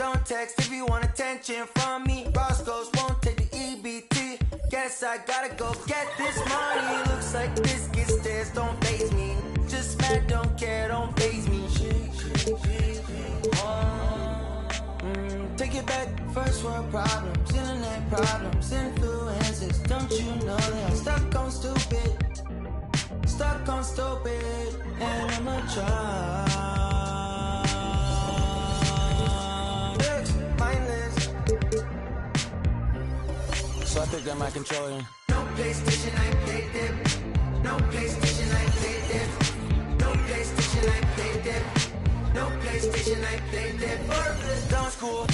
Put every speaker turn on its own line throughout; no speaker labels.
Don't text if you want attention from me. Roscoe's won't take the EBT. Guess I gotta go get this money. Looks like biscuit stairs don't faze me. Just mad, don't care, don't faze me. Take it back, first world problems, internet problems, influences. Don't you know that I'm stuck on stupid, and I'm a try. Mindless. So I picked up my controller. No PlayStation, I played it. No PlayStation, I played it. No PlayStation, I played it. No PlayStation, I played it. Down school.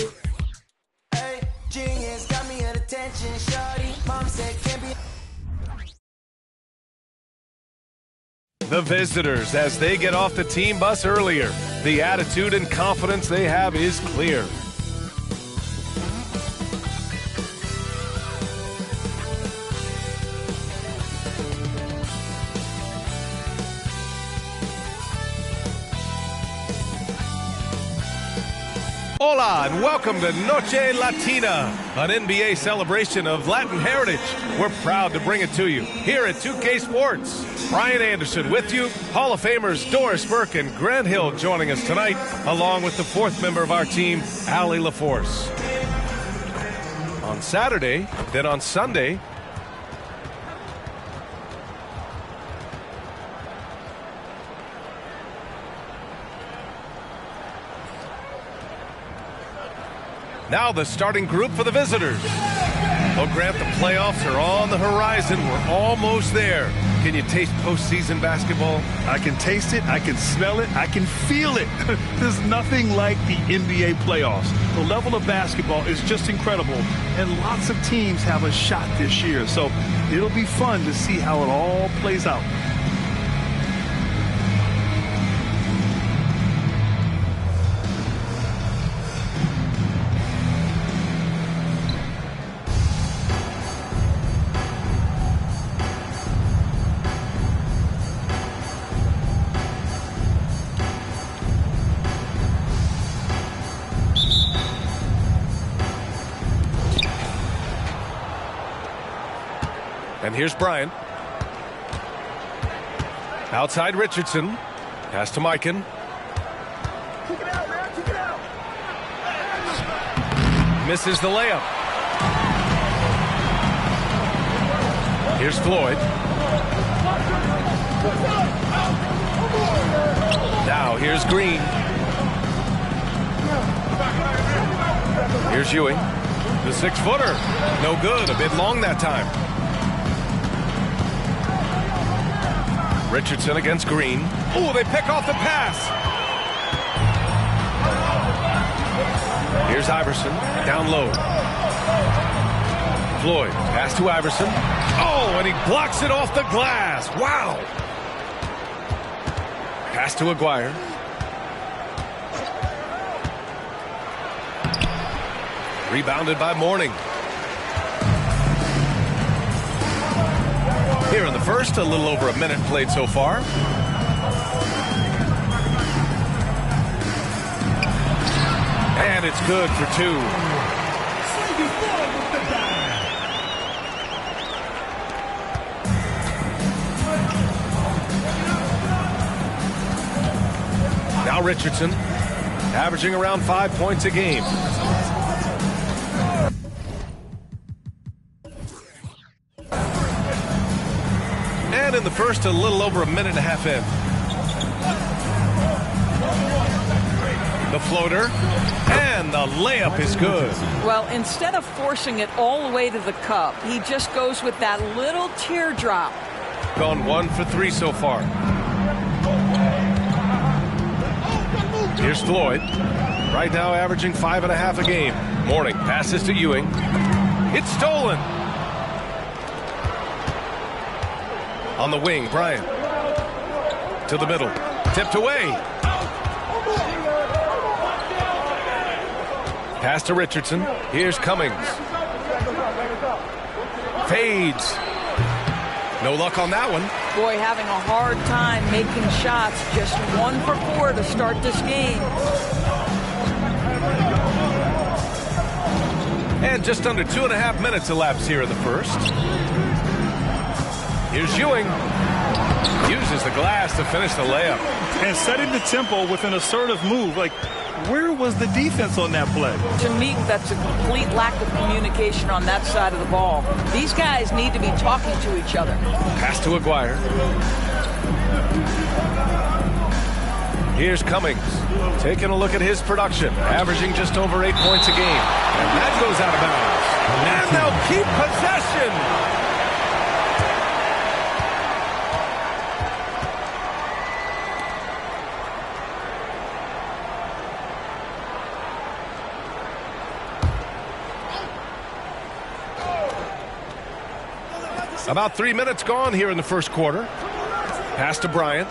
Hey, genius got me at attention, shawty. Mom said can't be.
The visitors, as they get off the team bus earlier, the attitude and confidence they have is clear. Hola and welcome to Noche Latina, an NBA celebration of Latin heritage. We're proud to bring it to you here at 2K Sports. Brian Anderson with you, Hall of Famers Doris Burke and Grant Hill joining us tonight, along with the fourth member of our team, Allie LaForce. On Saturday, then on Sunday, now the starting group for the visitors. Well, Grant, the playoffs are on the horizon. We're almost there. Can you taste postseason basketball?
I can taste it, I can smell it, I can feel it. There's nothing like the NBA playoffs. The level of basketball is just incredible, and lots of teams have a shot this year. So it'll be fun to see how it all plays out.
And here's Bryant. Outside Richardson. Pass to Mikan.
Kick it out, man. Kick it out.
Misses the layup. Here's Floyd. Now here's Green. Here's Ewing. The 6-footer. No good. A bit long that time. Richardson against Green. Oh, they pick off the pass. Here's Iverson, down low. Floyd, pass to Iverson. Oh, and he blocks it off the glass. Wow. Pass to Aguirre. Rebounded by Mourning. Here in the first, a little over a minute played so far. And it's good for two. Now Richardson, averaging around 5 points a game. And in the first, a little over a minute and a half in. The floater, and the layup is good.
Well, instead of forcing it all the way to the cup, he just goes with that little teardrop.
Gone 1 for 3 so far. Here's Floyd. Right now averaging 5.5 a game. Mourning passes to Ewing. It's stolen. On the wing, Bryant. To the middle. Tipped away. Pass to Richardson. Here's Cummings. Fades. No luck on that one.
Boy, having a hard time making shots. Just 1 for 4 to start this game.
And just under 2.5 minutes elapsed here in the first. Here's Ewing. Uses the glass to finish the layup.
And setting the tempo with an assertive move. Like, where was the defense on that play?
To me, that's a complete lack of communication on that side of the ball. These guys need to be talking to each other.
Pass to Aguirre. Here's Cummings, taking a look at his production, averaging just over 8 points a game. And that goes out of bounds. And they'll keep possession. About 3 minutes gone here in the first quarter. Pass to Bryant.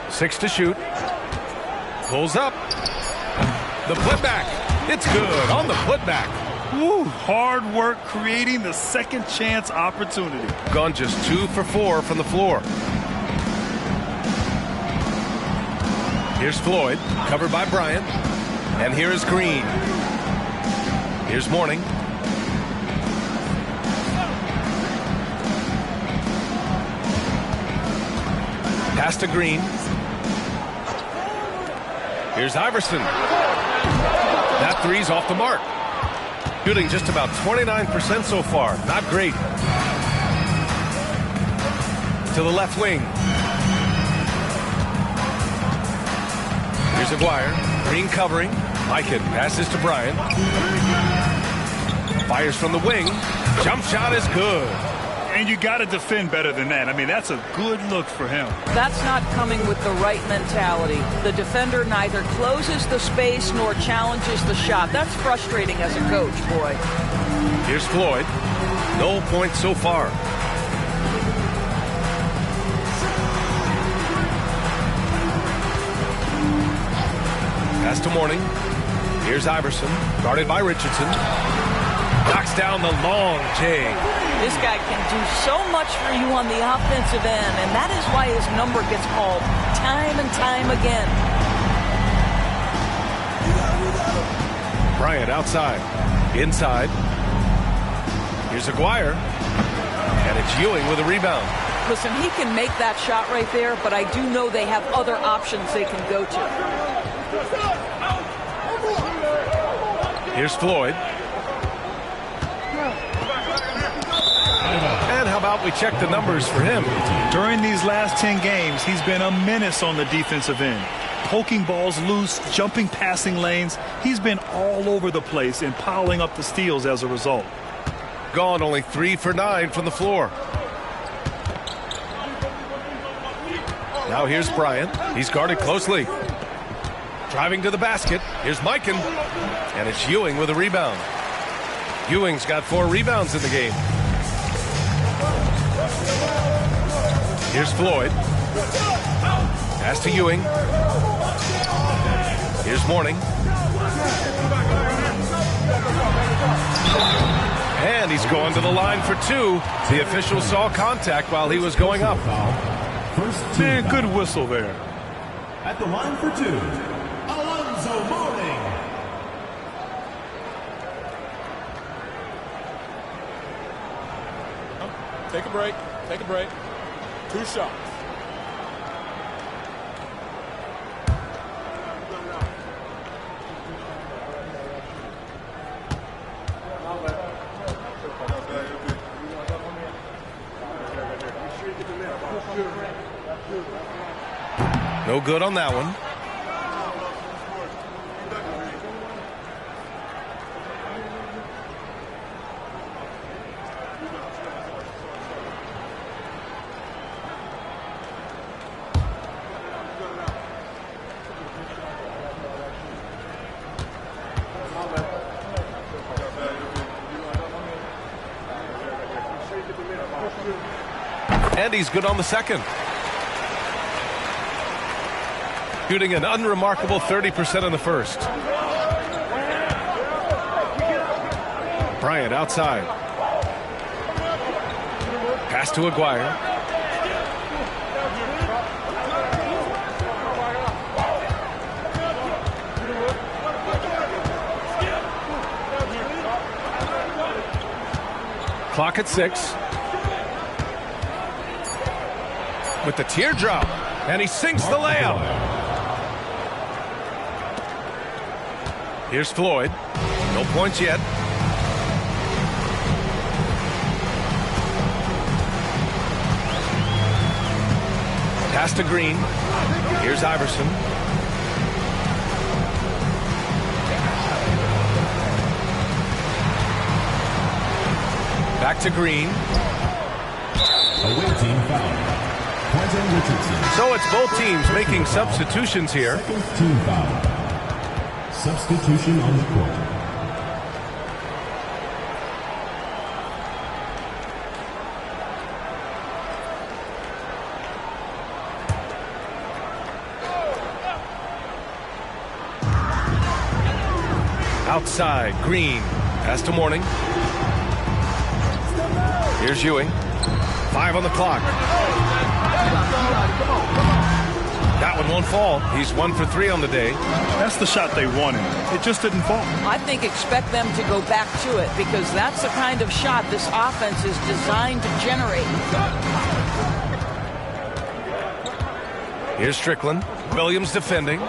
6 to shoot. Pulls up. The putback. It's good on the putback.
Woo, hard work creating the second chance opportunity.
Gone just 2 for 4 from the floor. Here's Floyd, covered by Bryant. And here is Green. Here's Mourning. Pass to Green. Here's Iverson. That three's off the mark. Shooting just about 29% so far. Not great. To the left wing. Here's Aguirre. Green covering. Mikan passes to Bryant. Fires from the wing. Jump shot is good.
And you got to defend better than that. I mean, that's a good look for him.
That's not coming with the right mentality. The defender neither closes the space nor challenges the shot. That's frustrating as a coach, boy.
Here's Floyd. No points so far. Pass to Mourning. Here's Iverson, guarded by Richardson. Knocks down the long J.
This guy can do so much for you on the offensive end, and that is why his number gets called time and time again.
Bryant outside. Inside. Here's Aguirre. And it's Ewing with a rebound.
Listen, he can make that shot right there, but I do know they have other options they can go to.
Here's Floyd. And how about we check the numbers for him?
During these last 10 games, he's been a menace on the defensive end. Poking balls loose, jumping passing lanes. He's been all over the place and piling up the steals as a result.
Gone only 3 for 9 from the floor. Now here's Bryant. He's guarded closely. Driving to the basket. Here's Mikan. And it's Ewing with a rebound. Ewing's got 4 rebounds in the game. Here's Floyd. Pass to Ewing. Here's Mourning. And he's going to the line for 2. The official saw contact while he was going up.
Man, good whistle there.
At the line for 2, Alonzo Mourning.
Take a break. Take a break. 2 shots.
No good on that one. And he's good on the second. Shooting an unremarkable 30% in the first. Bryant outside. Pass to Aguirre. Clock at 6. With the teardrop. And he sinks the layup. Here's Floyd. No points yet. Pass to Green. Here's Iverson. Back to Green.
Away team foul.
So it's both teams making substitutions here.
Team foul. Substitution on the court.
Outside, Green. Pass to Mourning. Here's Ewing. 5 on the clock. That one won't fall. He's 1 for 3 on the day.
That's the shot they wanted. It just didn't fall.
I think expect them to go back to it because that's the kind of shot this offense is designed to generate.
Here's Strickland. Williams defending.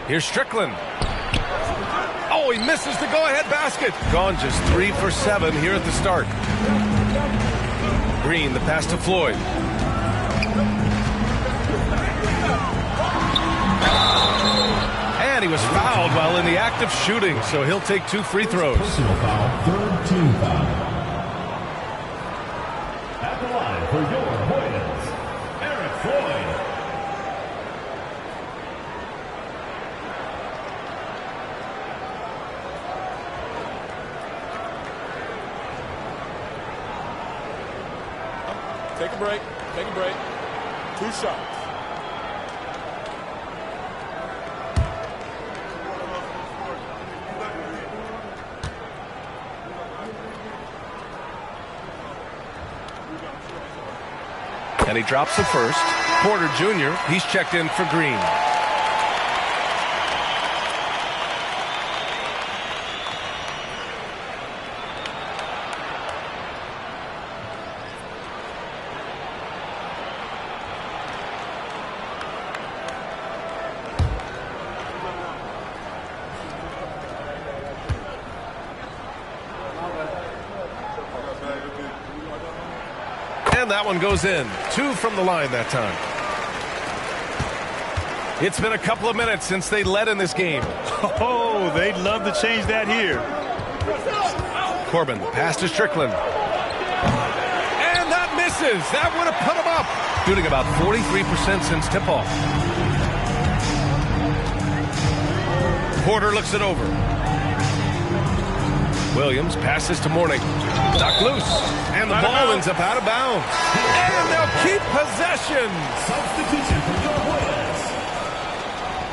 Here's Strickland. Oh, he misses the go-ahead basket. Gone just 3 for 7 here at the start. Green, the pass to Floyd. And he was fouled while in the act of shooting, so he'll take 2 free throws.
Personal foul, third team foul. At the line for your Hoyas, Eric Floyd.
Take a break. Take a break. 2 shots.
And he drops the first. Porter Jr., he's checked in for Green. And that one goes in. 2 from the line that time. It's been a couple of minutes since they led in this game.
Oh, they'd love to change that here.
Corbin, pass to Strickland. And that misses. That would have put him up. Shooting about 43% since tip-off. Porter looks it over. Williams passes to Mourning. Knocked loose. And the ball ends up out of bounds. And they'll keep possession.
Substitution for your Hoyas.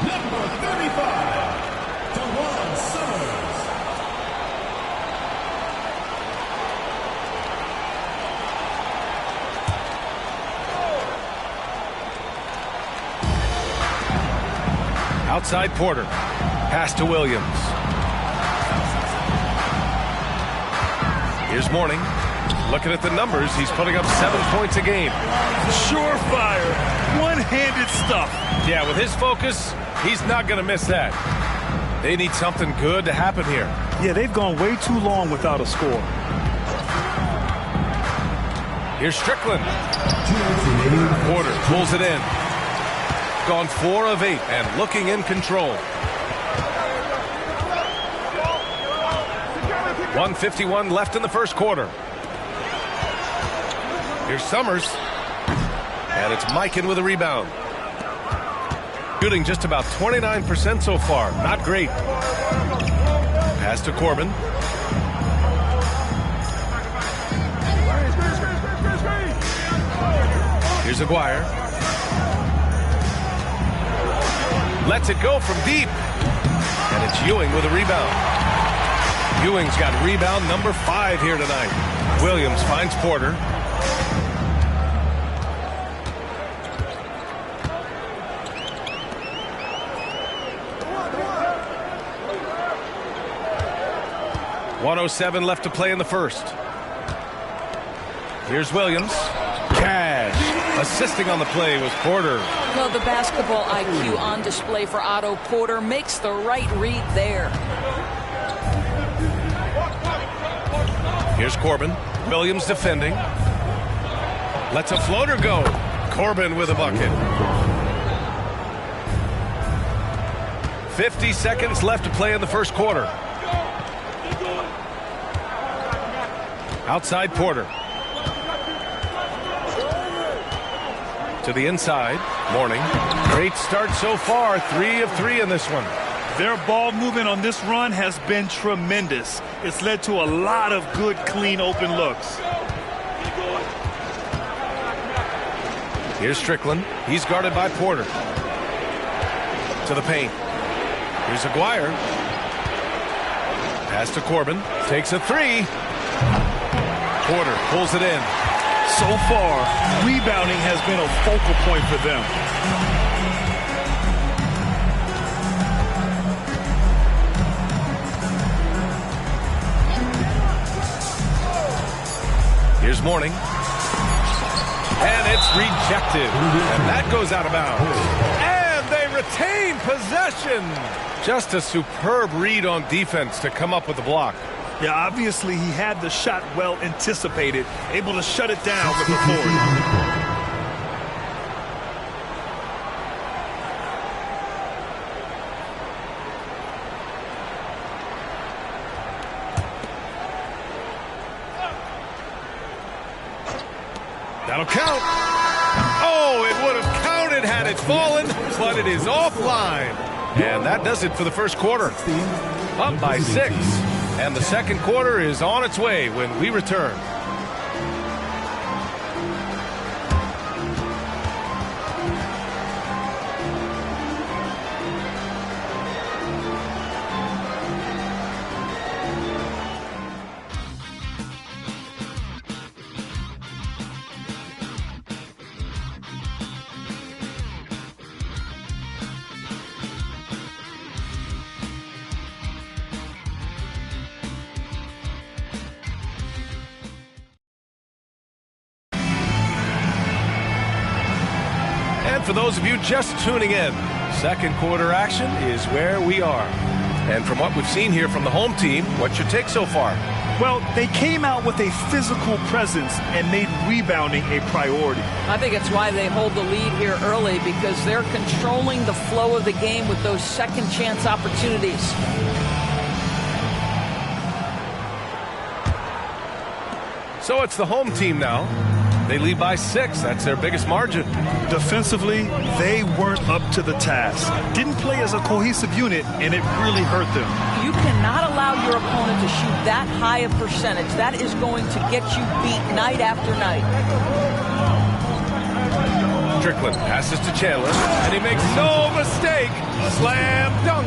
Number 35, DeJuan Summers.
Outside Porter. Pass to Williams. Here's Mourning. Looking at the numbers, he's putting up 7 points a game.
Surefire. One-handed stuff.
Yeah, with his focus, he's not going to miss that. They need something good to happen here.
Yeah, they've gone way too long without a score.
Here's Strickland. Porter pulls it in. Gone 4 of 8 and looking in control. 1:51 left in the first quarter. Here's Summers. And it's Mikan with a rebound. Shooting just about 29% so far. Not great. Pass to Corbin. Here's Aguirre. Lets it go from deep. And it's Ewing with a rebound. Ewing's got rebound number 5 here tonight. Williams finds Porter. 1:07 left to play in the first. Here's Williams. Cash. Assisting on the play was Porter.
Well, the basketball IQ on display for Otto Porter makes the right read there.
Here's Corbin. Williams defending. Lets a floater go. Corbin with a bucket. 50 seconds left to play in the first quarter. Outside Porter. To the inside. Morning. Great start so far. 3 of 3 in this one.
Their ball movement on this run has been tremendous. It's led to a lot of good, clean, open looks.
Here's Strickland. He's guarded by Porter. To the paint. Here's Aguirre. Pass to Corbin. Takes a 3. Porter pulls it in.
So far, rebounding has been a focal point for them.
Here's Morning. And it's rejected. And that goes out of bounds. And they retain possession. Just a superb read on defense to come up with the block.
Yeah, obviously he had the shot well anticipated, able to shut it down with the forward.
That'll count. Oh, it would have counted had it fallen, but it is offline. And that does it for the first quarter. Up by 6. And the second quarter is on its way when we return. For those of you just tuning in, second quarter action is where we are. And from what we've seen here from the home team, what's your take so far?
Well, they came out with a physical presence and made rebounding a priority.
I think it's why they hold the lead here early, because they're controlling the flow of the game with those second chance opportunities.
So it's the home team now. They lead by 6. That's their biggest margin.
Defensively, they weren't up to the task. Didn't play as a cohesive unit, and it really hurt them.
You cannot allow your opponent to shoot that high a percentage. That is going to get you beat night after night.
Strickland passes to Chandler, and he makes no mistake. Slam dunk.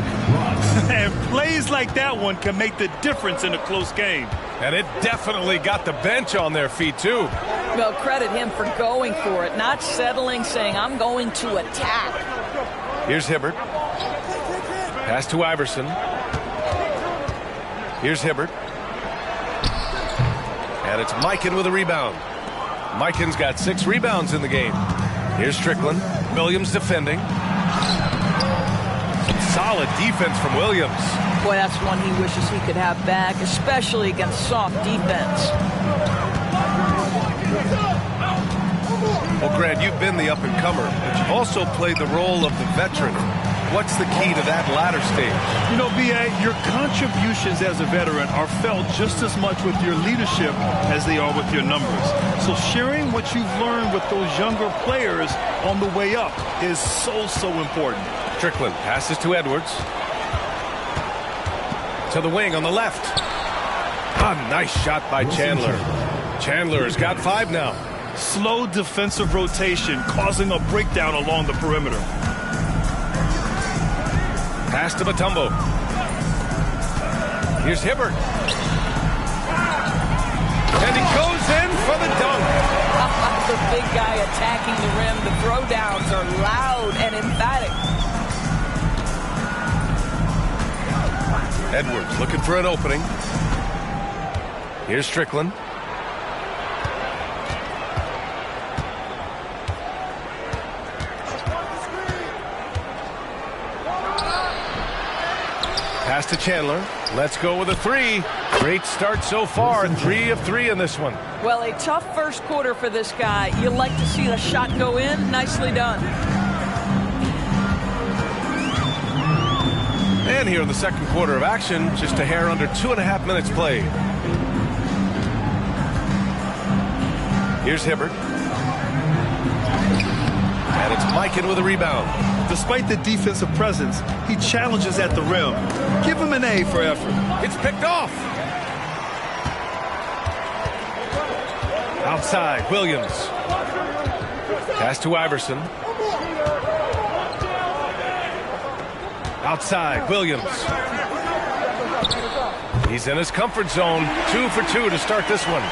And plays like that one can make the difference in a close game.
And it definitely got the bench on their feet, too.
Well, credit him for going for it, not settling, saying, I'm going to attack.
Here's Hibbert. Pass to Iverson. Here's Hibbert. And it's Mikan with a rebound. Mikan's got 6 rebounds in the game. Here's Strickland. Williams defending. Some solid defense from Williams.
Boy, that's one he wishes he could have back, especially against soft defense.
Well, Grant, you've been the up-and-comer, but you've also played the role of the veteran. What's the key to that latter stage?
You know, B.A., your contributions as a veteran are felt just as much with your leadership as they are with your numbers. So sharing what you've learned with those younger players on the way up is so important.
Strickland passes to Edwards. To the wing on the left. A nice shot by Chandler. Chandler's got 5 now.
Slow defensive rotation causing a breakdown along the perimeter.
Pass to Mutombo. Here's Hibbert. And he goes in for the dunk.
The big guy attacking the rim. The throwdowns are loud and emphatic.
Edwards looking for an opening. Here's Strickland. Pass to Chandler. Let's go with a three. Great start so far. 3 of 3 in this one.
Well, a tough first quarter for this guy. You like to see the shot go in. Nicely done.
And here in the second quarter of action, just a hair under 2.5 minutes played. Here's Hibbert. And it's Mikan with a rebound.
Despite the defensive presence, he challenges at the rim. Give him an A for effort.
It's picked off. Outside, Williams. Pass to Iverson. Outside, Williams. He's in his comfort zone. 2 for 2 to start this one.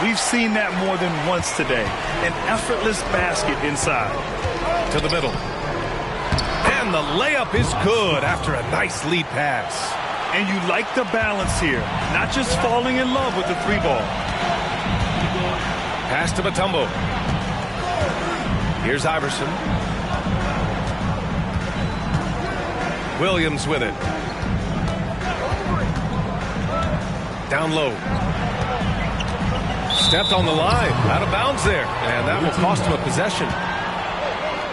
We've seen that more than once today. An effortless basket inside.
To the middle. And the layup is good after a nice lead pass.
And you like the balance here. Not just falling in love with the 3-ball.
Pass to Mutombo. Here's Iverson. Williams with it. Down low. Stepped on the line. Out of bounds there. And that will cost him a possession.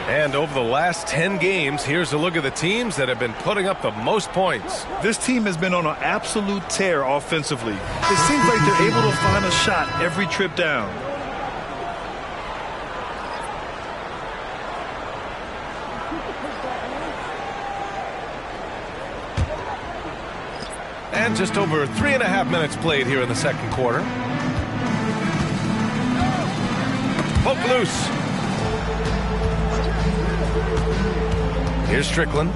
And over the last 10 games, here's a look at the teams that have been putting up the most points.
This team has been on an absolute tear offensively. It seems like they're able to find a shot every trip down.
And just over 3.5 minutes played here in the second quarter. Poke loose. Here's Strickland.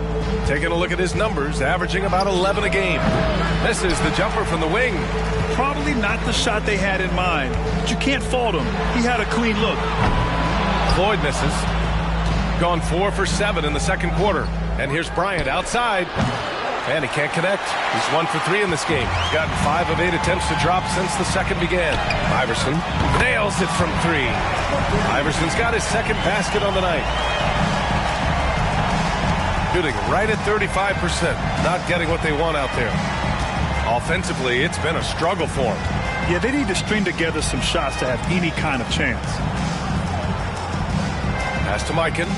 Taking a look at his numbers, averaging about 11 a game. This is the jumper from the wing.
Probably not the shot they had in mind, but you can't fault him. He had a clean look.
Floyd misses. Gone 4 for 7 in the second quarter. And here's Bryant outside. And he can't connect. He's 1 for 3 in this game. He's gotten 5 of 8 attempts to drop since the second began. Iverson nails it from 3. Iverson's got his second basket on the night. Shooting right at 35%. Not getting what they want out there. Offensively, it's been a struggle for them.
Yeah, they need to string together some shots to have any kind of chance.
Pass to Mikan.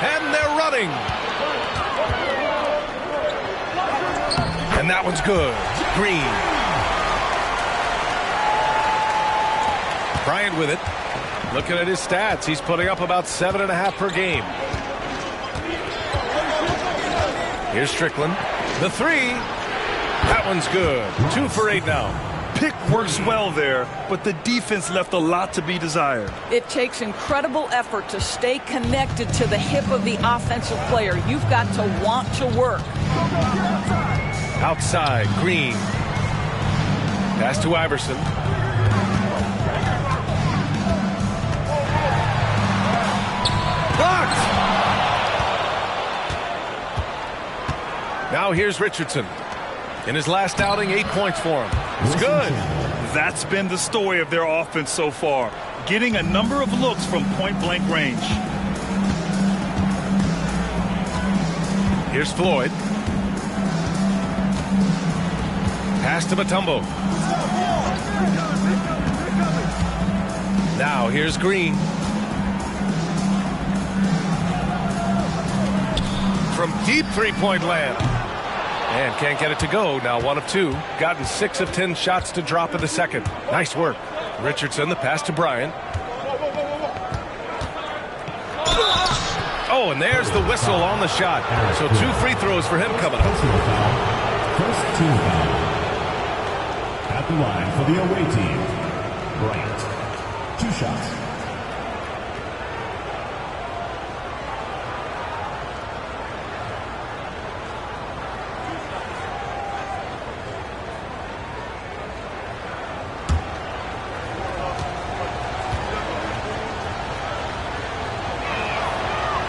And they're running. And that one's good. Green. Bryant with it. Looking at his stats, he's putting up about 7.5 per game. Here's Strickland. The 3. That one's good. 2 for 8 now.
Pick works well there, but the defense left a lot to be desired.
It takes incredible effort to stay connected to the hip of the offensive player. You've got to want to work.
Outside, Green. Pass to Iverson. Blocked! Now here's Richardson. In his last outing, 8 points for him. It's good.
That's been the story of their offense so far. Getting a number of looks from point-blank range.
Here's Floyd. Pass to Mutombo. Now here's Green. From deep three-point land. And can't get it to go. Now 1 of 2. Gotten 6 of 10 shots to drop in the second. Nice work. Richardson, the pass to Bryant. Oh, and there's the whistle on the shot. So 2 free throws for him coming up.
First team foul. At the line for the away team, Bryant. 2 shots.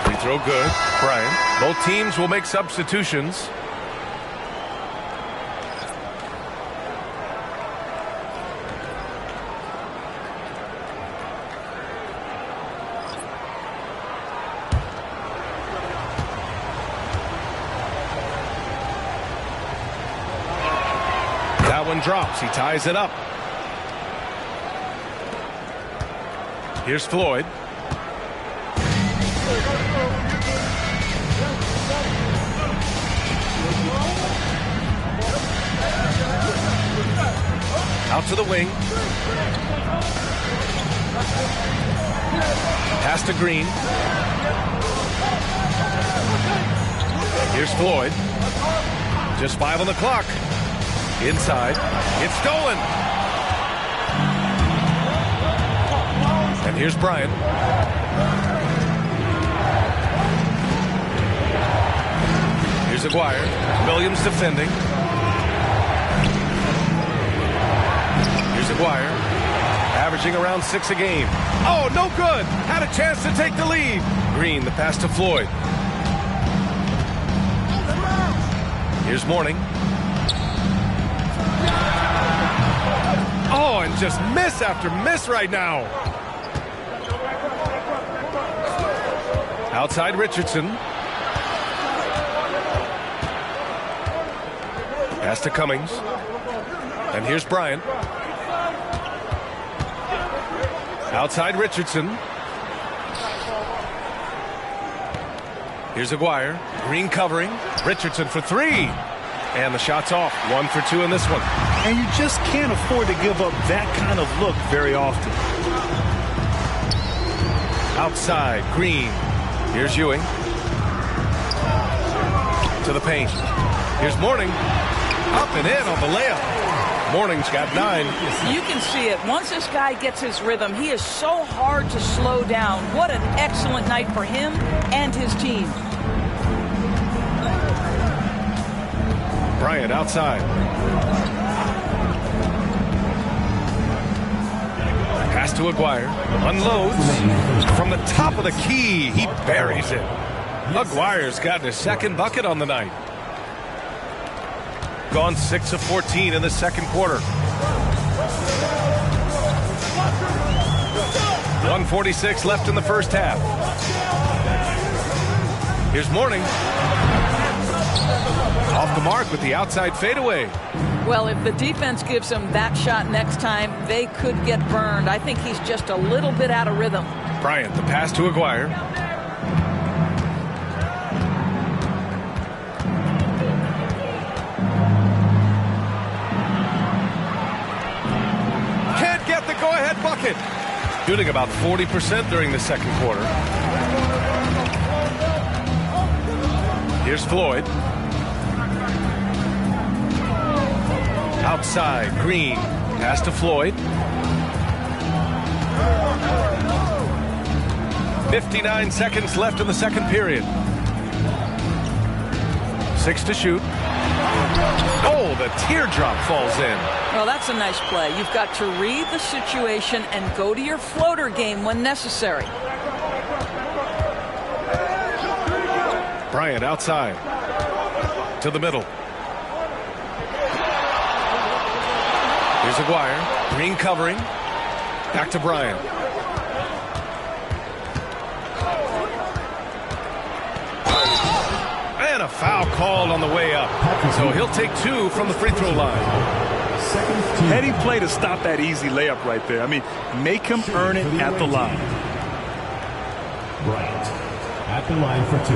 Free throw good. Bryant. Both teams will make substitutions. one drops. He ties it up. Here's Floyd. Out to the wing. Pass to Green. Here's Floyd. Just 5 on the clock. Inside. It's stolen. And here's Bryant. Here's Aguirre. Williams defending. Here's Aguirre. Averaging around 6 a game. Oh, no good. Had a chance to take the lead. Green, the pass to Floyd. Here's Mourning. Oh, and just miss after miss right now. Outside Richardson. Pass to Cummings. And here's Bryant. Outside Richardson. Here's Aguirre. Green covering. Richardson for 3. And the shot's off. 1 for 2 in this one.
And you just can't afford to give up that kind of look very often.
Outside, Green. Here's Ewing. To the paint. Here's Mourning. Up and in on the layup. Mourning's got 9.
You can see it. Once this guy gets his rhythm, he is so hard to slow down. What an excellent night for him and his team.
Bryant outside. Pass to Aguirre. Unloads. From the top of the key, he buries it. Aguirre's gotten his second bucket on the night. Gone 6 of 14 in the second quarter. 1:46 left in the first half. Here's Mourning. Off the mark with the outside fadeaway.
Well, if the defense gives him that shot next time, they could get burned. I think he's just a little bit out of rhythm.
Bryant, the pass to Aguirre. Can't get the go-ahead bucket. Shooting about 40% during the second quarter. Here's Floyd. Outside, Green. Pass to Floyd. 59 seconds left in the second period. 6 to shoot. Oh, the teardrop falls in.
Well, that's a nice play. You've got to read the situation and go to your floater game when necessary.
Bryant outside. To the middle. Here's Aguirre. Green covering. Back to Bryant. And a foul called on the way up. So he'll take 2 from the free throw line.
Heady play to stop that easy layup right there. I mean, make him earn it at the line.
Bryant at the line for 2.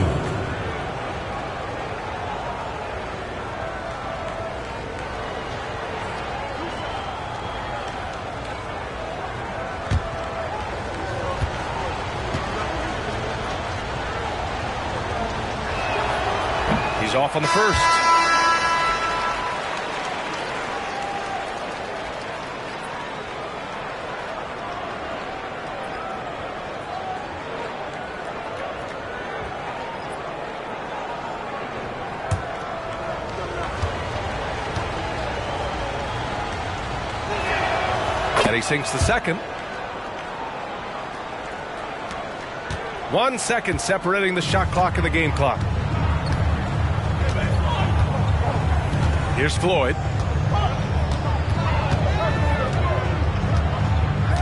He's off on the first. And he sinks the second. 1 second separating the shot clock and the game clock. Here's Floyd.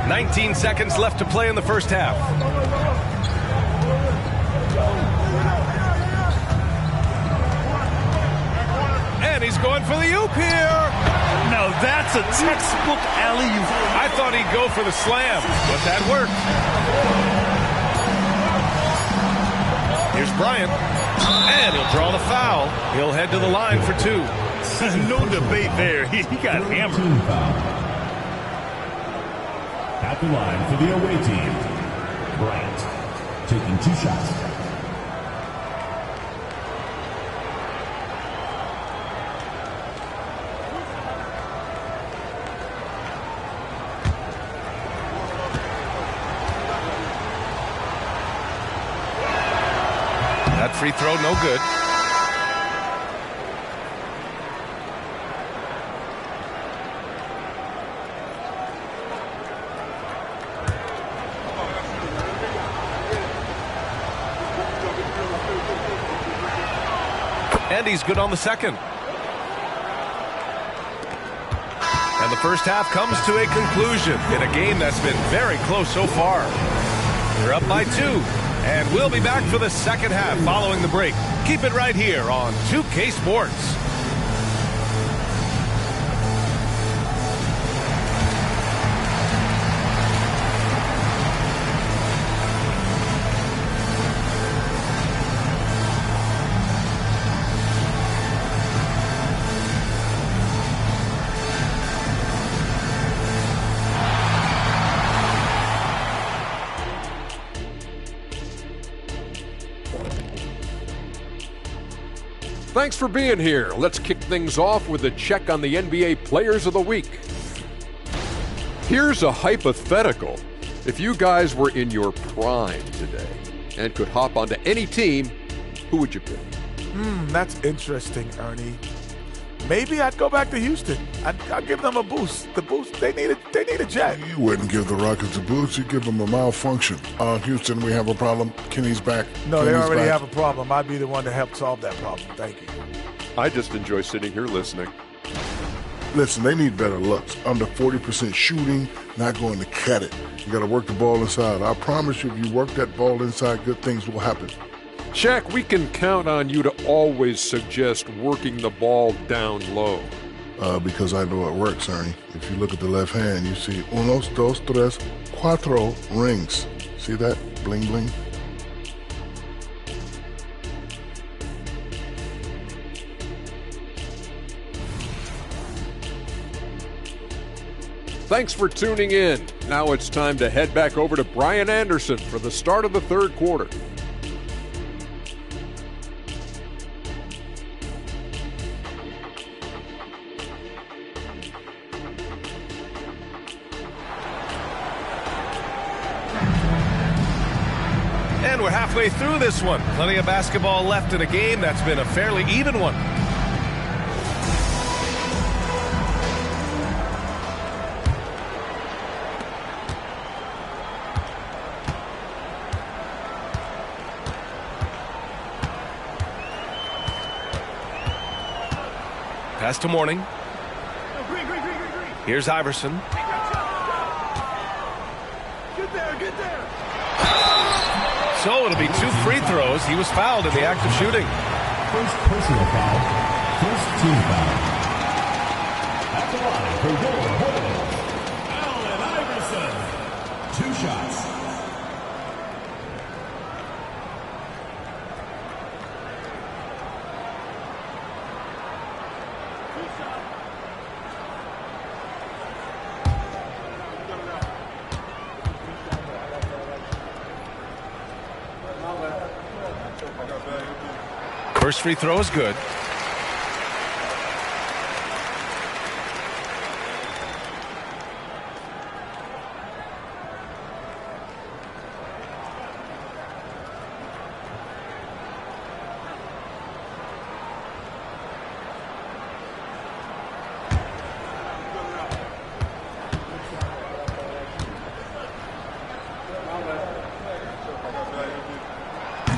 19 seconds left to play in the first half. And he's going for the oop here.
Now that's a textbook alley-oop.
I thought he'd go for the slam, but that worked. Here's Bryant. And he'll draw the foul. He'll head to the line for 2.
No debate there. He got hammered.
At the line for the away team, Bryant taking 2 shots.
That free throw, no good. And he's good on the second. And the first half comes to a conclusion in a game that's been very close so far. They're up by 2. And we'll be back for the second half following the break. Keep it right here on 2K Sports.
Thanks for being here. Let's kick things off with a check on the NBA Players of the Week. Here's a hypothetical. If you guys were in your prime today and could hop onto any team, who would you pick?
That's interesting, Ernie. Maybe I'd go back to Houston. I'd give them a boost. The boost, they need a jet.
You wouldn't give the Rockets a boost. You give them a malfunction. Houston, we have a problem. Kenny's back.
No,
Kenny's
they already
back.
have a problem. I'd be the one to help solve that problem. Thank you.
I just enjoy sitting here listening.
Listen, they need better looks. Under 40% shooting, not going to cut it. You got to work the ball inside. I promise you, if you work that ball inside, good things will happen.
Shaq, we can count on you to always suggest working the ball down low.
Because I know it works, Ernie. If you look at the left hand, you see unos, dos, tres, cuatro rings. See that? Bling, bling.
Thanks for tuning in. Now it's time to head back over to Brian Anderson for the start of the third quarter.
And we're halfway through this one. Plenty of basketball left in a game that's been a fairly even one. Pass to Mourning. Here's Iverson.
Get there.
So it'll be 2 free throws. He was fouled in the act of shooting.
First personal foul, first team foul. At the line for your home, Allen Iverson. 2 shots.
First free throw is good.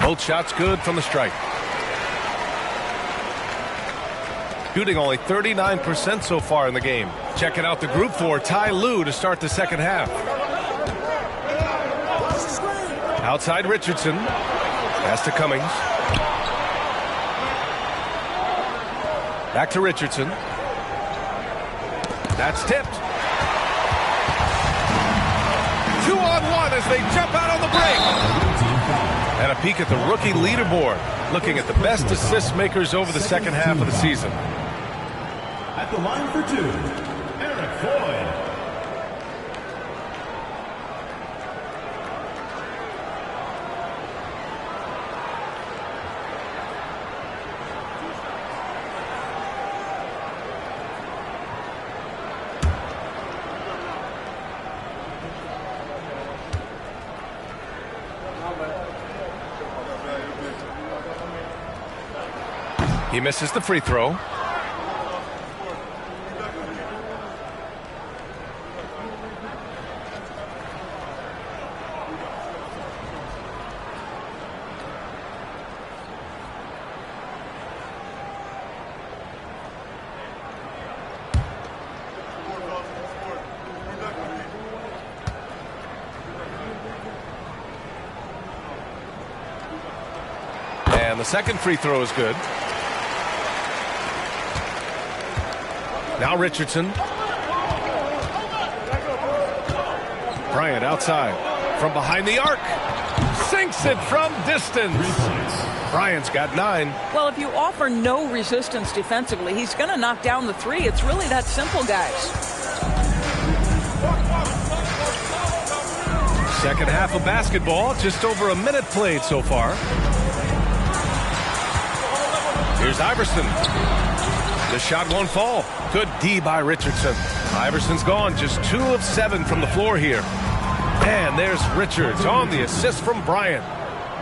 Both shots good from the stripe. Shooting only 39% so far in the game. Checking out the group for Ty Lue to start the second half. Outside Richardson. Pass to Cummings. Back to Richardson. That's tipped. 2-on-1 as they jump out on the break. And a peek at the rookie leaderboard, looking at the best assist makers over the second half of the season.
At the line for two, Eric Floyd.
He misses the free throw. And the second free throw is good. Now Richardson. Bryant outside. From behind the arc. Sinks it from distance. Bryant's got 9.
Well, if you offer no resistance defensively, he's going to knock down the 3. It's really that simple, guys.
Second half of basketball. Just over a minute played so far. Here's Iverson. The shot won't fall. Good D by Richardson. Iverson's gone just 2 of 7 from the floor here. And there's Richards on the assist from Bryant.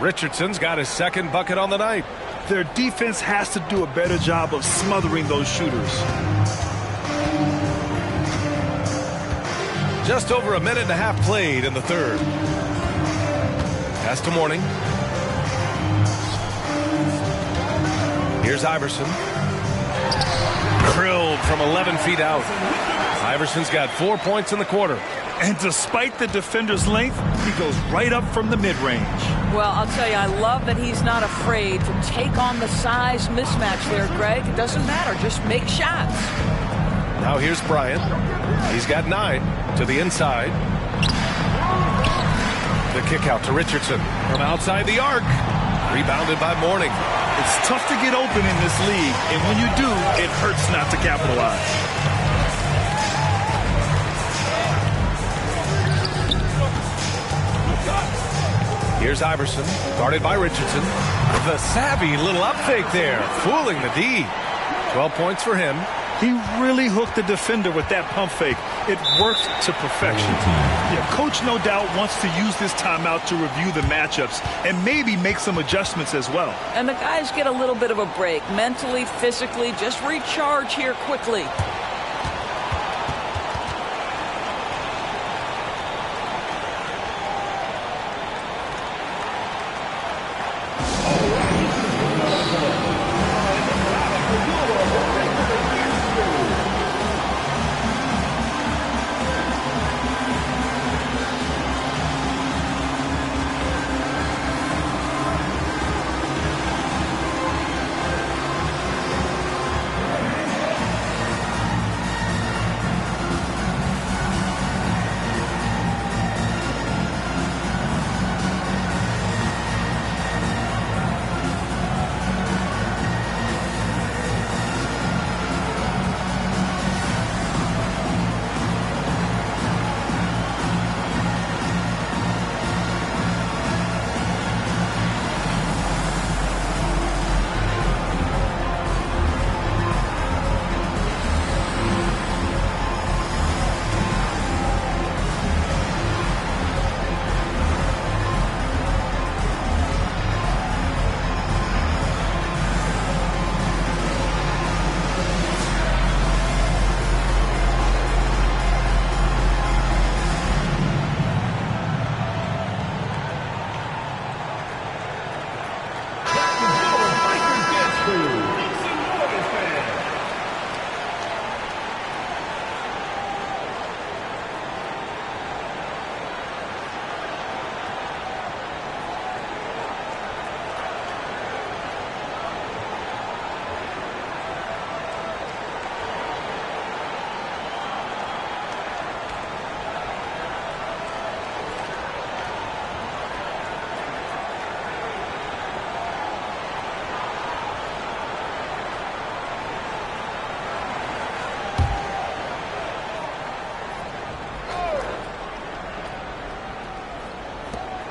Richardson's got his second bucket on the night.
Their defense has to do a better job of smothering those shooters.
Just over a minute and a half played in the third. Pass to Mourning. Here's Iverson. Drilled from 11 feet out. Iverson's got 4 points in the quarter.
And despite the defender's length, he goes right up from the mid-range.
Well, I'll tell you, I love that he's not afraid to take on the size mismatch there, Greg. It doesn't matter. Just make shots.
Now here's Bryant. He's got 9 to the inside. The kick out to Richardson from outside the arc. Rebounded by Mourning.
It's tough to get open in this league, and when you do, it hurts not to capitalize.
Here's Iverson, guarded by Richardson. The savvy little up fake there, fooling the D. 12 points for him.
He really hooked the defender with that pump fake. It worked to perfection. Yeah, coach no doubt wants to use this timeout to review the matchups and maybe make some adjustments as well.
And the guys get a little bit of a break, mentally, physically, just recharge here quickly.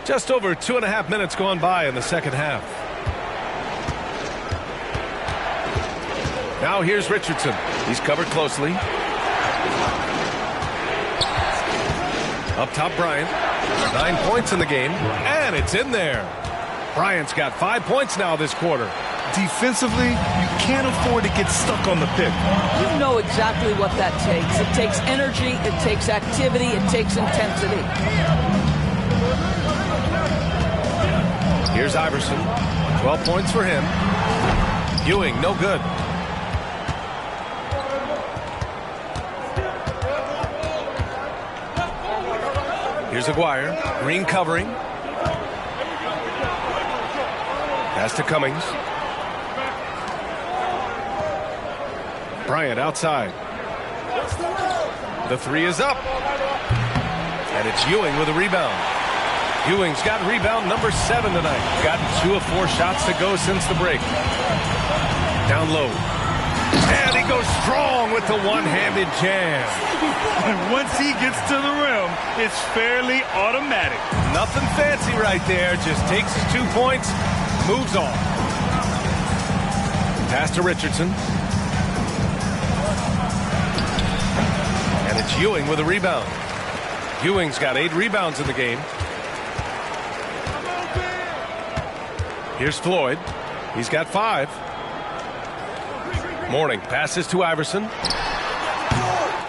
Just over 2.5 minutes gone by in the second half. Now here's Richardson. He's covered closely. Up top, Bryant. 9 points in the game, and it's in there. Bryant's got 5 points now this quarter.
Defensively, you can't afford to get stuck on the pick.
You know exactly what that takes. It takes energy, it takes activity, it takes intensity.
Here's Iverson. 12 points for him. Ewing, no good. Here's Aguirre. Green covering. Pass to Cummings. Bryant outside. The three is up. And it's Ewing with a rebound. Ewing's got rebound number 7 tonight. Gotten 2 of 4 shots to go since the break. Down low. And he goes strong with the one-handed jam.
Once he gets to the rim, it's fairly automatic.
Nothing fancy right there. Just takes his 2 points, moves on. Pass to Richardson. And it's Ewing with a rebound. Ewing's got 8 rebounds in the game. Here's Floyd. He's got 5. Mourning passes to Iverson.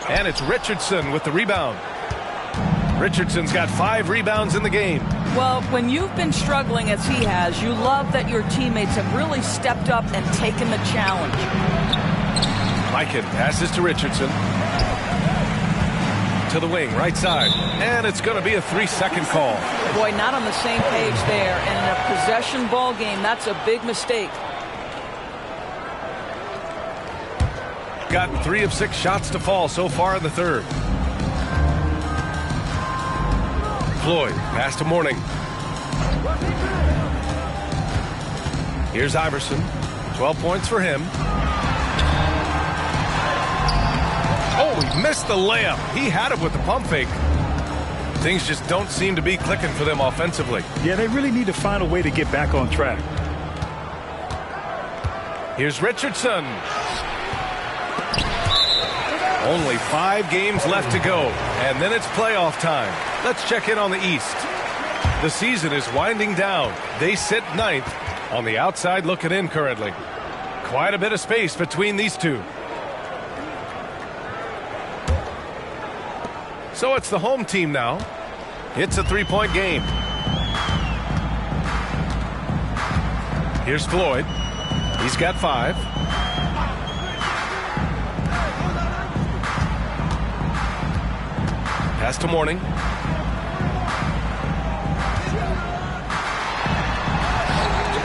And it's Richardson with the rebound. Richardson's got 5 rebounds in the game.
Well, when you've been struggling as he has, you love that your teammates have really stepped up and taken the challenge.
Mikan passes to Richardson. To the wing, right side. And it's going to be a 3-second call.
Boy, not on the same page there. And in a possession ball game, that's a big mistake.
Got 3 of 6 shots to fall so far in the third. Floyd, pass to Mourning. Here's Iverson. 12 points for him. Oh, he missed the layup. He had it with the pump fake. Things just don't seem to be clicking for them offensively.
Yeah, they really need to find a way to get back on track.
Here's Richardson. Only 5 games left to go, and then it's playoff time. Let's check in on the East. The season is winding down. They sit 9th on the outside looking in currently. Quite a bit of space between these two. So it's the home team now. It's a 3-point game. Here's Floyd. He's got 5. Pass to Mourning.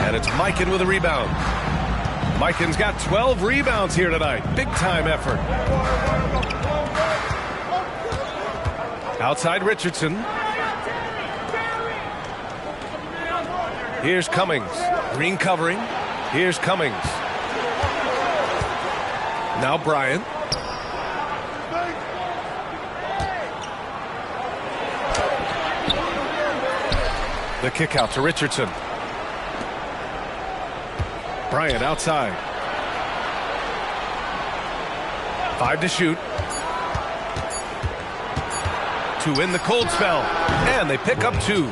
And it's Mikan with a rebound. Mikan's got 12 rebounds here tonight. Big time effort. Outside Richardson. Here's Cummings. Green covering. Here's Cummings. Now Bryant. The kick out to Richardson. Bryant outside. 5 to shoot. To win the cold spell. And they pick up 2.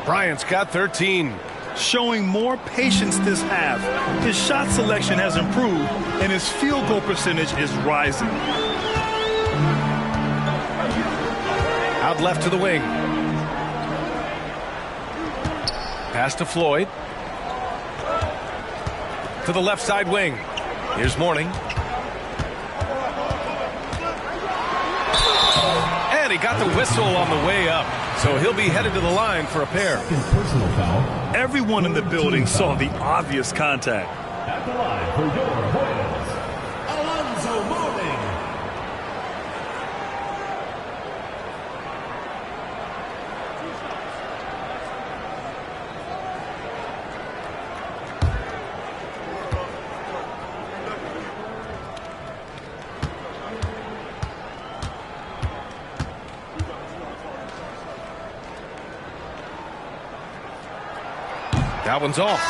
Bryant's got 13.
Showing more patience this half. His shot selection has improved, and his field goal percentage is rising.
Out left to the wing. Pass to Floyd. To the left side wing. Here's Mourning. And he got the whistle on the way up. So he'll be headed to the line for a pair.
Personal foul.
Everyone in the building saw the obvious contact.
At the line for your Hoyas, Alonzo Mourning.
That one's off.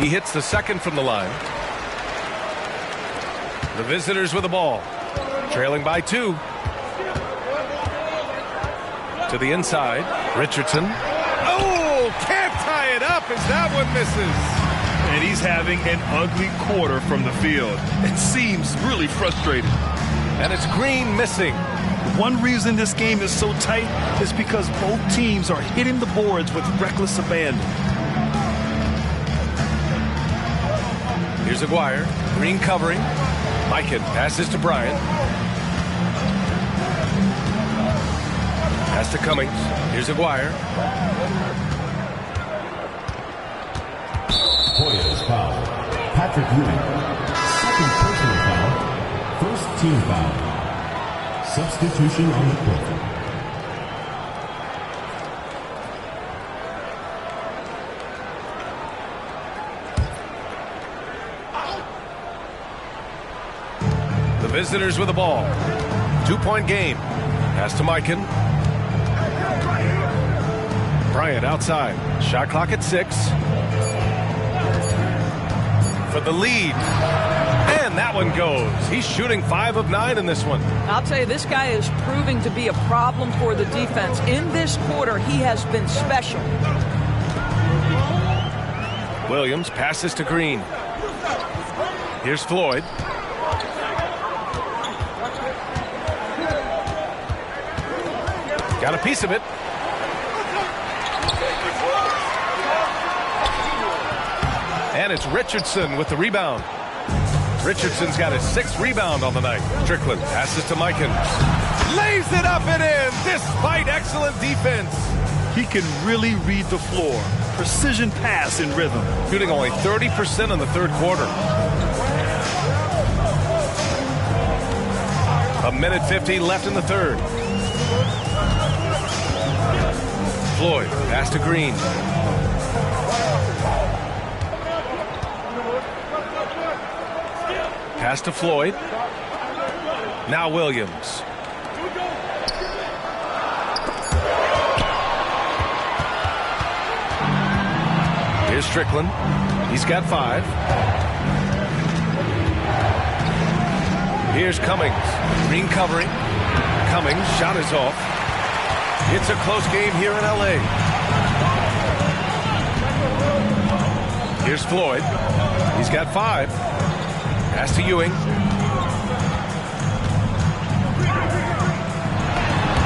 He hits the second from the line. The visitors with the ball. Trailing by 2. To the inside. Richardson. Oh, can't tie it up as that one misses.
And he's having an ugly quarter from the field. It seems really frustrating.
And it's Green missing.
One reason this game is so tight is because both teams are hitting the boards with reckless abandon.
Here's Aguirre. Green covering. Mikan passes to Bryant. Pass to Cummings. Here's Aguirre.
Hoyer's foul. Patrick Ewing. Second personal foul. First team foul. Substitution on the court.
The visitors with the ball. 2-point game. Pass to Mikan. Bryant outside. Shot clock at 6. For the lead. And that one goes. He's shooting 5 of 9 in this one.
I'll tell you, this guy is proving to be a problem for the defense. In this quarter, he has been special.
Williams passes to Green. Here's Floyd. Got a piece of it. And it's Richardson with the rebound. Richardson's got his 6th rebound on the night. Strickland passes to Mikan. Lays it up and in despite excellent defense.
He can really read the floor. Precision pass in rhythm.
Shooting only 30% in the third quarter. 1:50 left in the third. Floyd, pass to Green. Pass to Floyd. Now Williams. Here's Strickland. He's got 5. Here's Cummings. Green covering. Cummings, shot is off. It's a close game here in LA. Here's Floyd. He's got 5. Pass to Ewing.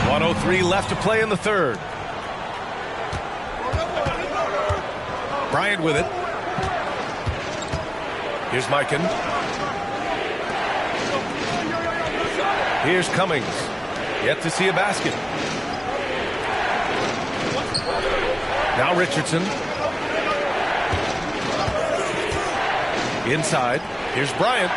1:03 left to play in the third. Bryant with it. Here's Mikan. Here's Cummings. Yet to see a basket. Now Richardson. Inside. Here's Bryant.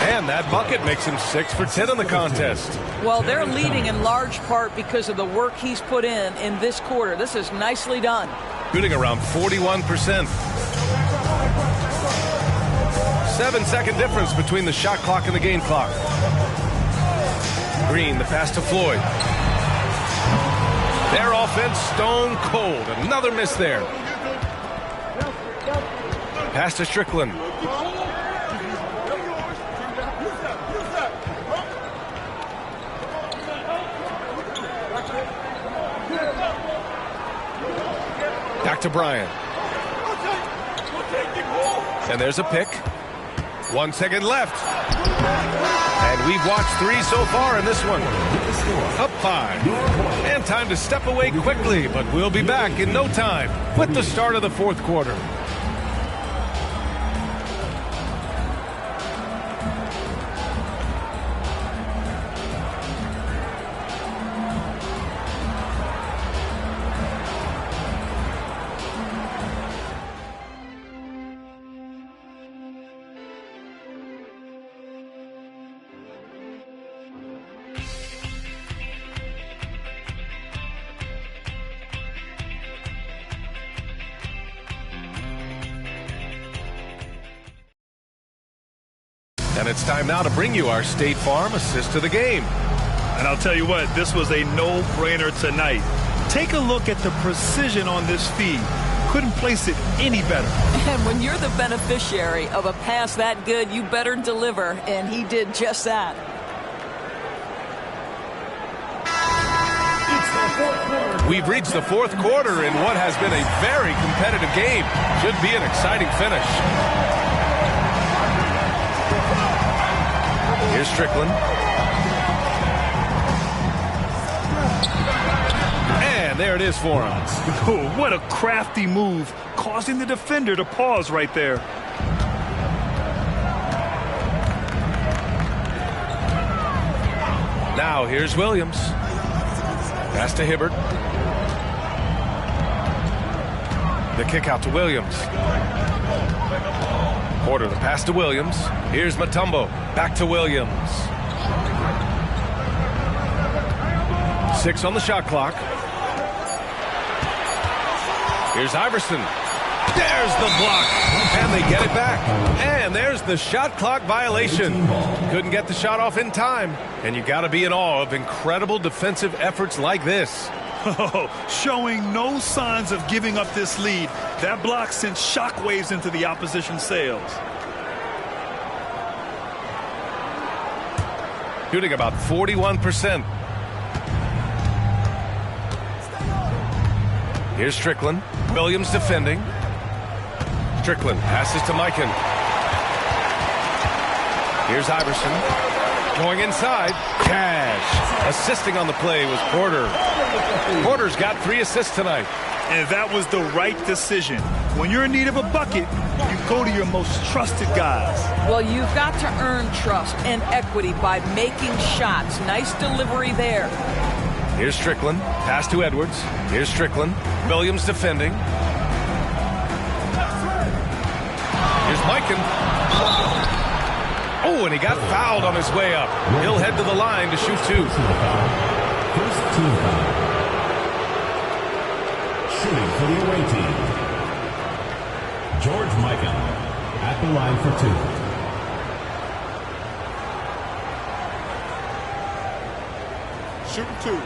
And that bucket makes him 6 for 10 in the contest.
Well, they're leading in large part because of the work he's put in this quarter. This is nicely done.
Shooting around 41%. 7-second difference between the shot clock and the game clock. Green, the pass to Floyd. Their offense stone cold. Another miss there. Pass to Strickland. Back to Bryant. And there's a pick. 1 second left. And we've watched 3 so far in this one. Up 5. And time to step away quickly, but we'll be back in no time with the start of the fourth quarter. And it's time now to bring you our State Farm assist to the game.
And I'll tell you what, this was a no-brainer tonight. Take a look at the precision on this feed. Couldn't place it any better.
And when you're the beneficiary of a pass that good, you better deliver, and he did just that.
We've reached the fourth quarter in what has been a very competitive game. Should be an exciting finish. Here's Strickland. And there it is for him.
Oh, what a crafty move, causing the defender to pause right there.
Now here's Williams. Pass to Hibbert. The kick out to Williams. Porter the pass to Williams. Here's Mutombo. Back to Williams. 6 on the shot clock. Here's Iverson. There's the block. And they get it back. And there's the shot clock violation. Couldn't get the shot off in time. And you got to be in awe of incredible defensive efforts like this.
Oh, showing no signs of giving up this lead. That block sent shockwaves into the opposition sails.
Shooting about 41%. Here's Strickland. Williams defending. Strickland passes to Mikan. Here's Iverson. Going inside. Cash. Assisting on the play was Porter. Porter's got 3 assists tonight.
And that was the right decision. When you're in need of a bucket, you go to your most trusted guys.
Well, you've got to earn trust and equity by making shots. Nice delivery there.
Here's Strickland. Pass to Edwards. Here's Strickland. Williams defending. Here's Mikan. Oh, and he got fouled on his way up. He'll head to the line to shoot 2.
First team foul. Shooting for the away team. George Mikan at the line for
2. Shooting 2.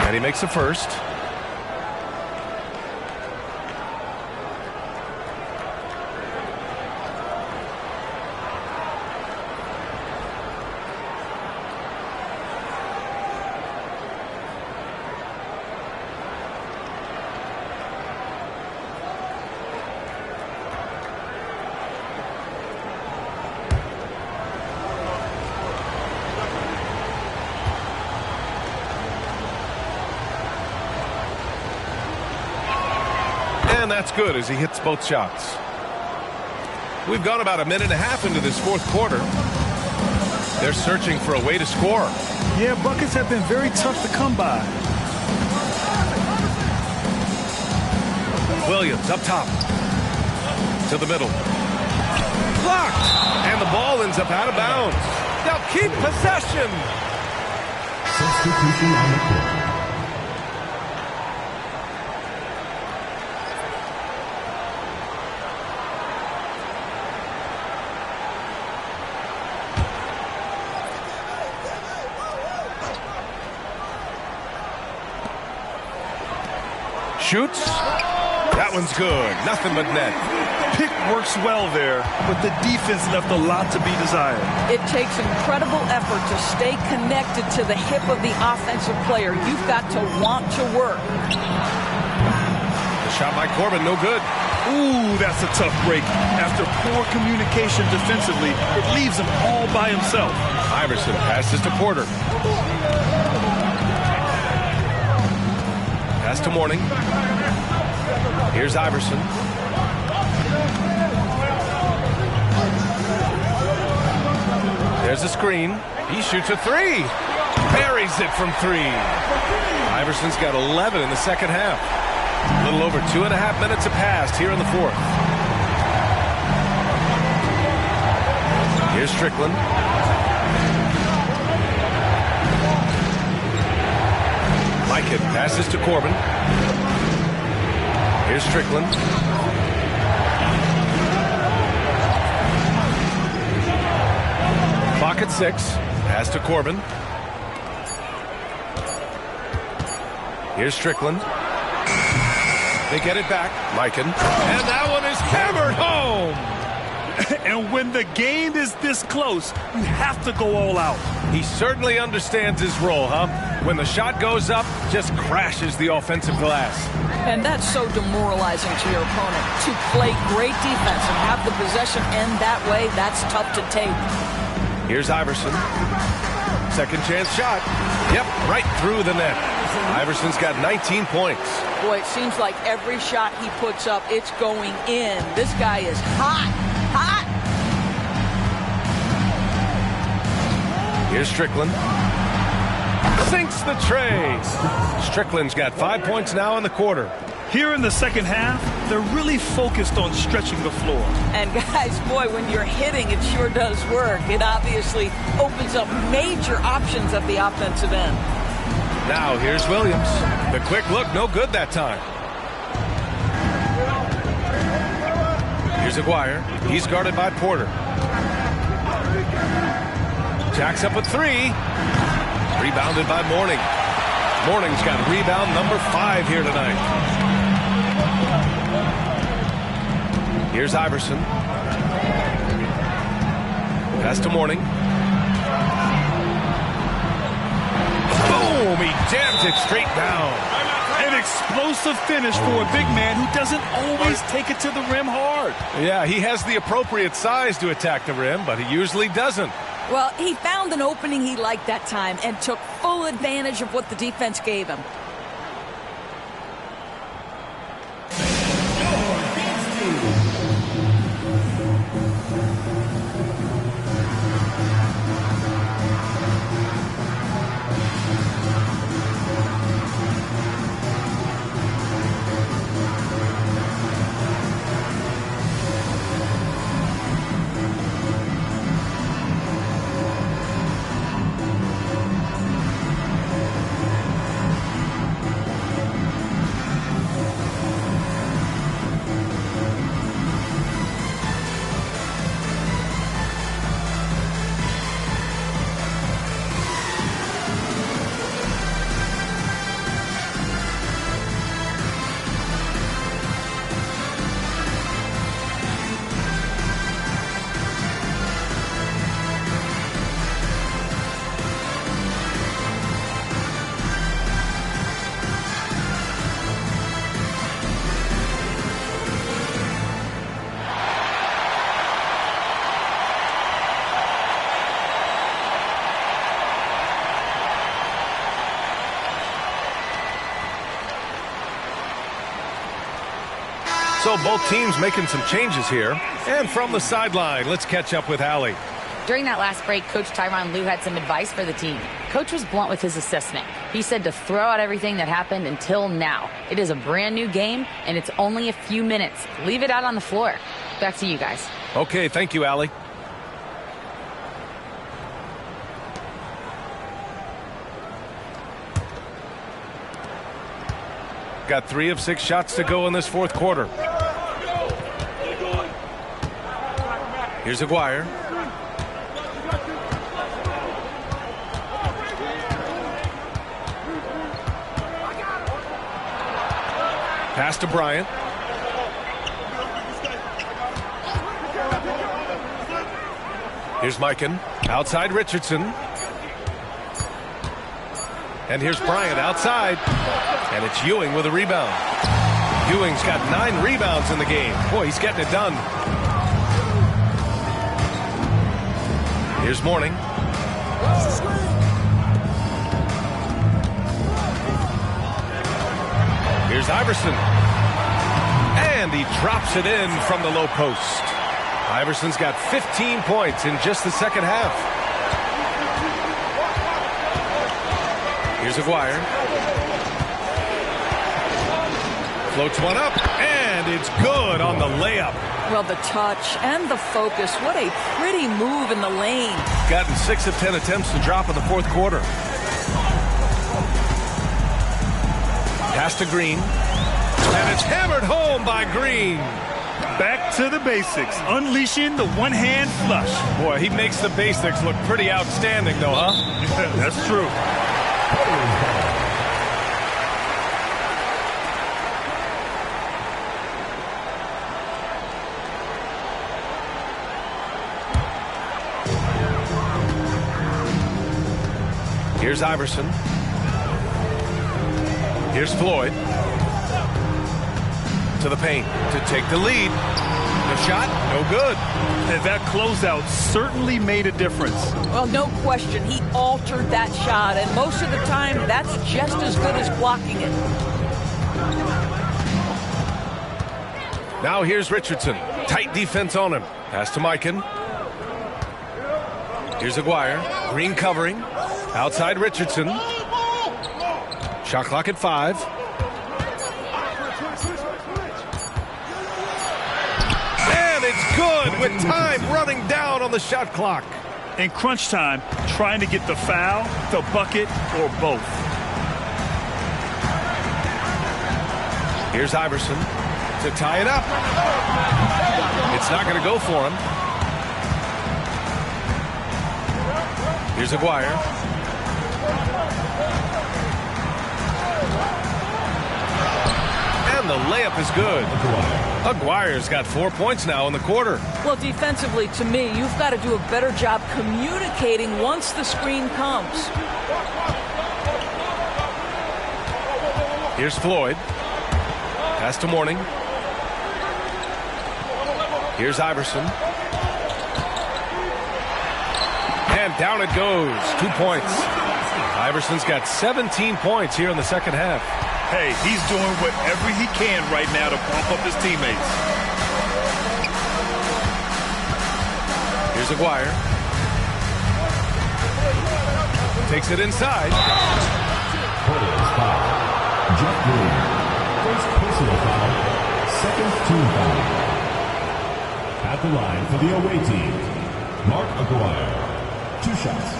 And he makes the first. And that's good as he hits both shots. We've gone about a minute and a half into this fourth quarter. They're searching for a way to score.
Yeah, buckets have been very tough to come by.
Williams up top. To the middle. Blocked! And the ball ends up out of bounds. They'll keep possession.
Substitution on the court.
Shoots. That one's good. Nothing but net.
Pick works well there, but the defense left a lot to be desired.
It takes incredible effort to stay connected to the hip of the offensive player. You've got to want to work.
The shot by Corbin, no good.
Ooh, that's a tough break. After poor communication defensively, it leaves him all by himself.
Iverson passes to Porter. Pass to Mourning. Here's Iverson. There's a screen. He shoots a 3. Buries it from 3. Iverson's got 11 in the second half. A little over 2.5 minutes have passed here in the fourth. Here's Strickland. Mikan passes to Corbin. Here's Strickland. Clock at 6. Pass to Corbin. Here's Strickland. They get it back. Mikan. And that one is hammered home.
And when the game is this close, you have to go all out.
He certainly understands his role, huh? When the shot goes up, just crashes the offensive glass.
And that's so demoralizing to your opponent. To play great defense and have the possession end that way, that's tough to take.
Here's Iverson. Second chance shot. Yep, right through the net. Iverson's got 19 points.
Boy, it seems like every shot he puts up, it's going in. This guy is hot. Hot!
Here's Strickland. Sinks the tray. Strickland's got 5 points now in the quarter.
Here in the second half, they're really focused on stretching the floor.
And guys, boy, when you're hitting, it sure does work. It obviously opens up major options at the offensive end.
Now here's Williams. The quick look, no good that time. Here's Aguirre. He's guarded by Porter. Jacks up a 3. Rebounded by Mourning. Mourning's got rebound number 5 here tonight. Here's Iverson. Pass to Mourning. Boom! He jams it straight down.
An explosive finish for a big man who doesn't always take it to the rim hard.
Yeah, he has the appropriate size to attack the rim, but he usually doesn't.
Well, he found an opening he liked that time and took full advantage of what the defense gave him.
So both teams making some changes here. And from the sideline, let's catch up with Allie.
During that last break, Coach Tyronn Lue had some advice for the team. Coach was blunt with his assessment. He said to throw out everything that happened until now. It is a brand new game, and it's only a few minutes. Leave it out on the floor. Back to you guys.
Okay, thank you, Allie. Got 3 of 6 shots to go in this fourth quarter. Here's Aguirre. Pass to Bryant. Here's Mikan. Outside Richardson. And here's Bryant outside. And it's Ewing with a rebound. Ewing's got 9 rebounds in the game. Boy, he's getting it done. Here's Mourning. Here's Iverson. And he drops it in from the low post. Iverson's got 15 points in just the second half. Here's Aguirre. Floats one up, and it's good on the layup.
Well, the touch and the focus, what a pretty move in the lane.
Gotten 6 of 10 attempts to drop in the fourth quarter. Pass to Green. And it's hammered home by Green.
Back to the basics, unleashing the one-hand flush.
Boy, he makes the basics look pretty outstanding, though, huh?
That's true.
Here's Iverson. Here's Floyd. To the paint to take the lead. The shot, no good.
And that closeout certainly made a difference.
Well, no question. He altered that shot, and most of the time, that's just as good as blocking it.
Now here's Richardson. Tight defense on him. Pass to Mikan. Here's Aguirre. Green covering. Outside Richardson. Shot clock at 5. And it's good with time running down on the shot clock.
In crunch time, trying to get the foul, the bucket, or both.
Here's Iverson to tie it up. It's not going to go for him. Here's Aguirre. And the layup is good. Aguirre's got 4 points now in the quarter.
Well, defensively, to me, you've got to do a better job communicating once the screen comes.
Here's Floyd. Pass to Mourning. Here's Iverson. And down it goes. 2 points. Iverson's got 17 points here in the second half.
Hey, he's doing whatever he can right now to bump up his teammates.
Here's Aguirre. Takes it inside.
Jeff Green. First personal foul. Second team foul. At the line for the away team, Mark Aguirre. 2 shots.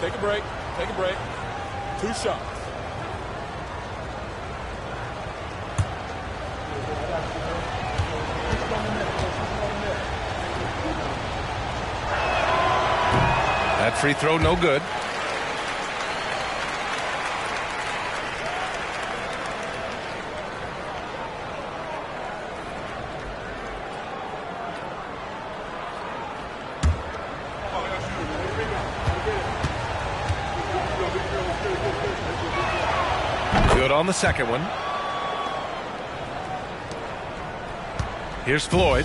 Take a break. Take a break. 2 shots.
That free throw, no good. Good on the second one. Here's Floyd.